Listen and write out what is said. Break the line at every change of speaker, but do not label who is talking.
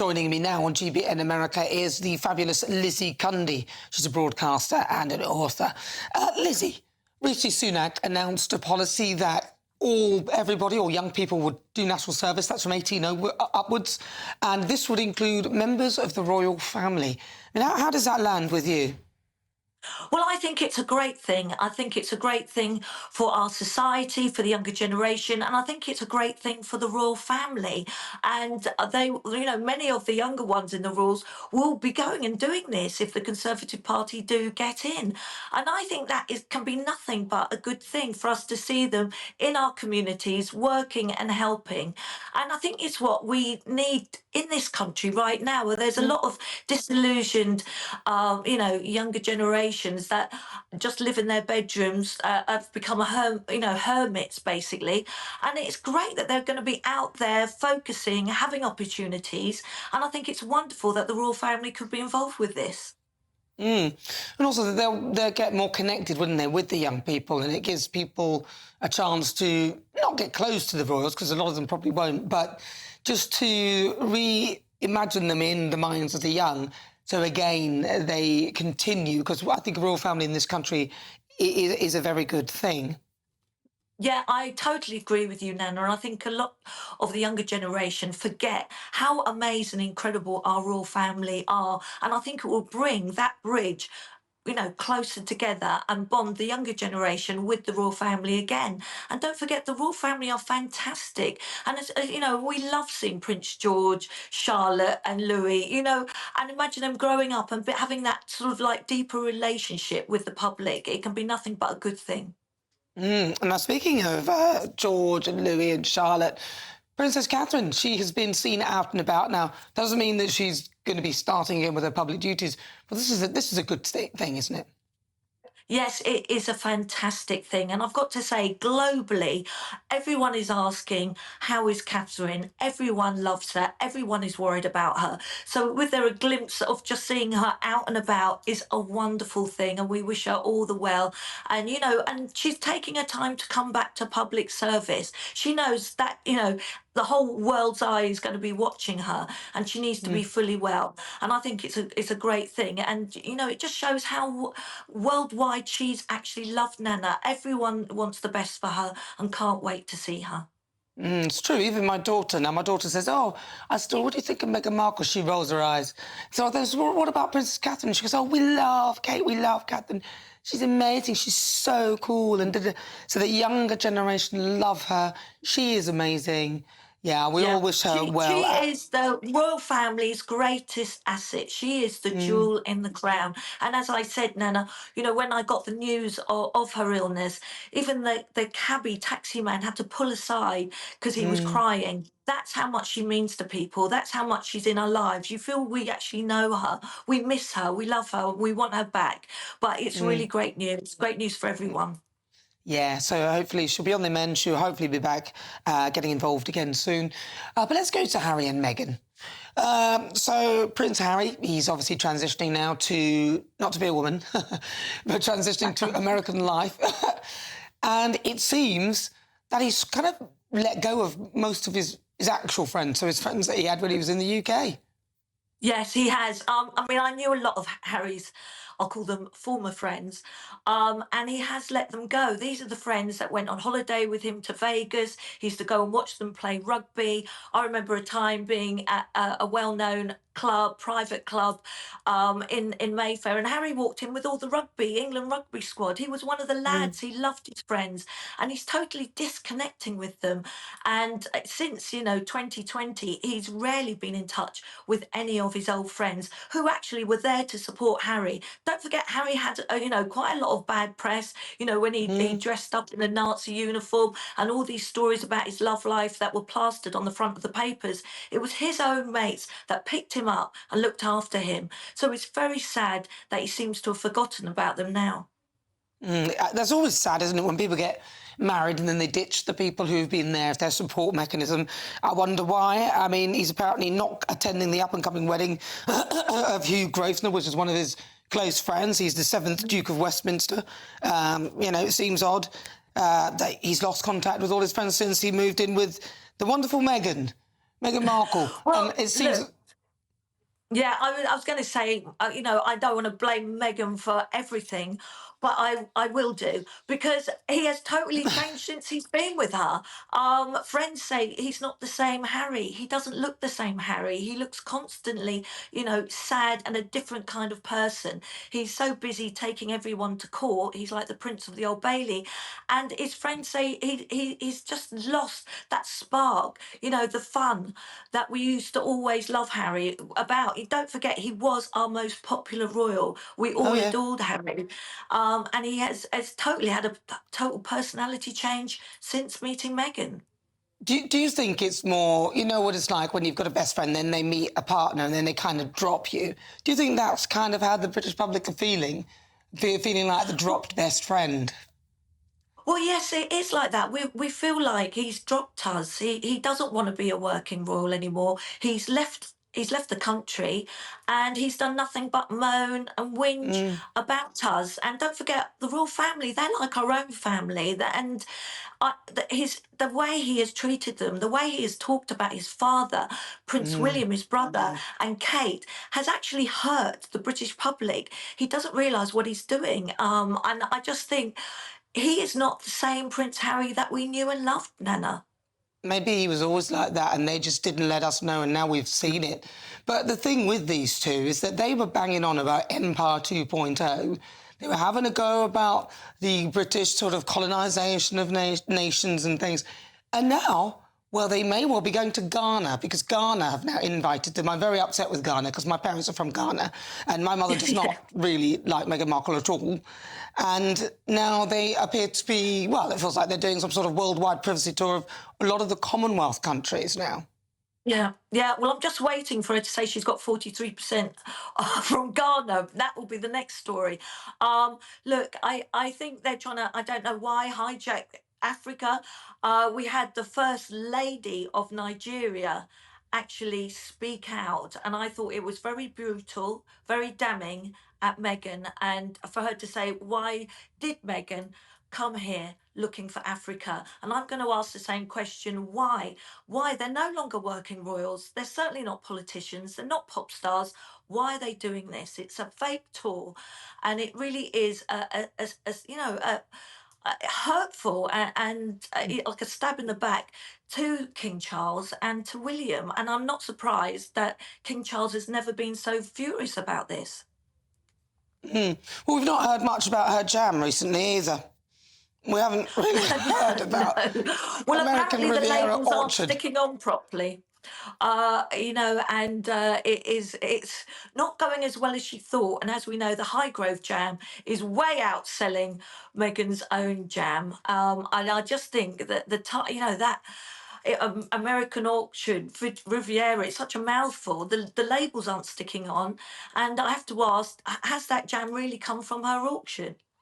Joining me now on GBN America is the fabulous Lizzie Cundy. She's a broadcaster and an author. Lizzie, Rishi Sunak announced a policy that everybody, all young people, would do national service. That's from 18 upwards. And this would include members of the royal family. And how does that land with you?
Well, I think it's a great thing. I think it's a great thing for our society, for the younger generation, and I think it's a great thing for the royal family. And many of the younger ones in the royals will be going and doing this if the Conservative Party do get in. And I think that can be nothing but a good thing for us to see them in our communities working and helping. And I think it's what we need in this country right now, where there's a lot of disillusioned, younger generations that just live in their bedrooms, have become hermits basically. And it's great that they're going to be out there focusing, having opportunities. And I think it's wonderful that the royal family could be involved with this.
And also they'll get more connected, wouldn't they, with the young people, and it gives people a chance to not get close to the royals, because a lot of them probably won't, but just to reimagine them in the minds of the young. So again, they continue, because I think a royal family in this country is a very good thing.
Yeah, I totally agree with you, Nana. And I think a lot of the younger generation forget how amazing, incredible our royal family are. And I think it will bring that bridge, closer together and bond the younger generation with the royal family again. And don't forget, the royal family are fantastic. And, we love seeing Prince George, Charlotte and Louis, and imagine them growing up and having that sort of like deeper relationship with the public. It can be nothing but a good thing.
Now, speaking of George and Louis and Charlotte, Princess Catherine, she has been seen out and about. Now, doesn't mean that she's going to be starting again with her public duties, but this is a good thing, isn't it?
Yes, it is a fantastic thing. And I've got to say, globally, everyone is asking, how is Catherine? Everyone loves her. Everyone is worried about her. So with there a glimpse of just seeing her out and about is a wonderful thing. And we wish her all the well. And, and she's taking her time to come back to public service. She knows that, the whole world's eye is going to be watching her, and she needs to be fully well. And I think it's a great thing. And, it just shows how worldwide she's actually loved, Nana. Everyone wants the best for her and can't wait to see her.
It's true. Even my daughter. Now, my daughter says, "Oh, what do you think of Meghan Markle?" She rolls her eyes. So I said, "What about Princess Catherine?" She goes, "Oh, we love Kate. We love Catherine. She's amazing. She's so cool." And so the younger generation love her. She is amazing. Yeah, we all wish her well.
She is the royal family's greatest asset. She is the jewel in the crown. And as I said, Nana, when I got the news of her illness, even the cabbie taxi man had to pull aside because he was crying. That's how much she means to people. That's how much she's in our lives. You feel we actually know her. We miss her. We love her. We want her back. But it's really great news. Great news for everyone.
Yeah, so hopefully she'll be on the mend. She'll hopefully be back getting involved again soon. But let's go to Harry and Meghan. So Prince Harry, he's obviously transitioning now to, not to be a woman, but transitioning to American life. And it seems that he's kind of let go of most of his actual friends, so his friends that he had when he was in the UK.
Yes, he has. I knew a lot of Harry's, I'll call them former friends, and he has let them go. These are the friends that went on holiday with him to Vegas. He used to go and watch them play rugby. I remember a time being at a well-known private club in Mayfair, and Harry walked in with all the England rugby squad. He was one of the lads. He loved his friends, and he's totally disconnecting with them. And since 2020, he's rarely been in touch with any of his old friends who actually were there to support Harry. Don't forget, Harry had quite a lot of bad press, when he dressed up in a Nazi uniform, and all these stories about his love life that were plastered on the front of the papers. It was his own mates that picked him up and looked after him. So it's very sad that he seems to have forgotten about them now.
That's always sad, isn't it, when people get married and then they ditch the people who've been there as their support mechanism. I wonder why. I mean, he's apparently not attending the up-and-coming wedding of Hugh Grosvenor, which is one of his close friends. He's the 7th Duke of Westminster. It seems odd that he's lost contact with all his friends since he moved in with the wonderful Meghan Markle.
Well,
it seems...
look, Yeah, I was going to say, I don't want to blame Meghan for everything, but I will do because he has totally changed since he's been with her. Friends say he's not the same Harry. He doesn't look the same Harry. He looks constantly, sad and a different kind of person. He's so busy taking everyone to court. He's like the Prince of the Old Bailey, and his friends say he's just lost that spark. The fun that we used to always love Harry about. Don't forget, he was our most popular royal. We
Oh,
all
yeah.
adored Harry. And he has totally had a total personality change since meeting Meghan.
Do you think it's more, you know what it's like when you've got a best friend, then they meet a partner and then they kind of drop you? Do you think that's kind of how the British public are feeling? Feeling like the dropped best friend?
Well, yes, it is like that. We feel like he's dropped us. He doesn't want to be a working royal anymore. He's left the country, and he's done nothing but moan and whinge
Mm,
about us. And don't forget, the royal family, they're like our own family. And the way he has treated them, the way he has talked about his father, Prince
mm.
William, his brother, and Kate, has actually hurt the British public. He doesn't realise what he's doing. And I just think he is not the same Prince Harry that we knew and loved, Nana.
Maybe he was always like that and they just didn't let us know and now we've seen it. But the thing with these two is that they were banging on about Empire 2.0. They were having a go about the British sort of colonisation of nations and things. And now, well, they may well be going to Ghana because Ghana have now invited them. I'm very upset with Ghana because my parents are from Ghana and my mother does
Yeah.
not really like Meghan Markle at all. And now they appear to be, well, it feels like they're doing some sort of worldwide privacy tour of a lot of the Commonwealth countries now.
Yeah, yeah. Well, I'm just waiting for her to say she's got 43% from Ghana. That will be the next story. Look, I think they're trying to, I don't know why, hijack Africa. We had the First Lady of Nigeria actually speak out, and I thought it was very brutal, very damning at Meghan, and for her to say, why did Meghan come here looking for Africa? And I'm going to ask the same question, why? Why? They're no longer working royals. They're certainly not politicians. They're not pop stars. Why are they doing this? It's a fake tour, and it really is hurtful and like a stab in the back to King Charles and to William. And I'm not surprised that King Charles has never been so furious about this.
Mm. Well, we've not heard much about her jam recently either. We haven't really heard
No.
about
Well,
American
apparently the
Riviera
labels aren't
Orchard.
sticking on properly. And it's not going as well as she thought. And as we know, the Highgrove jam is way outselling Meghan's own jam. And I just think that that American auction, Riviera, it's such a mouthful. The labels aren't sticking on. And I have to ask, has that jam really come from her auction?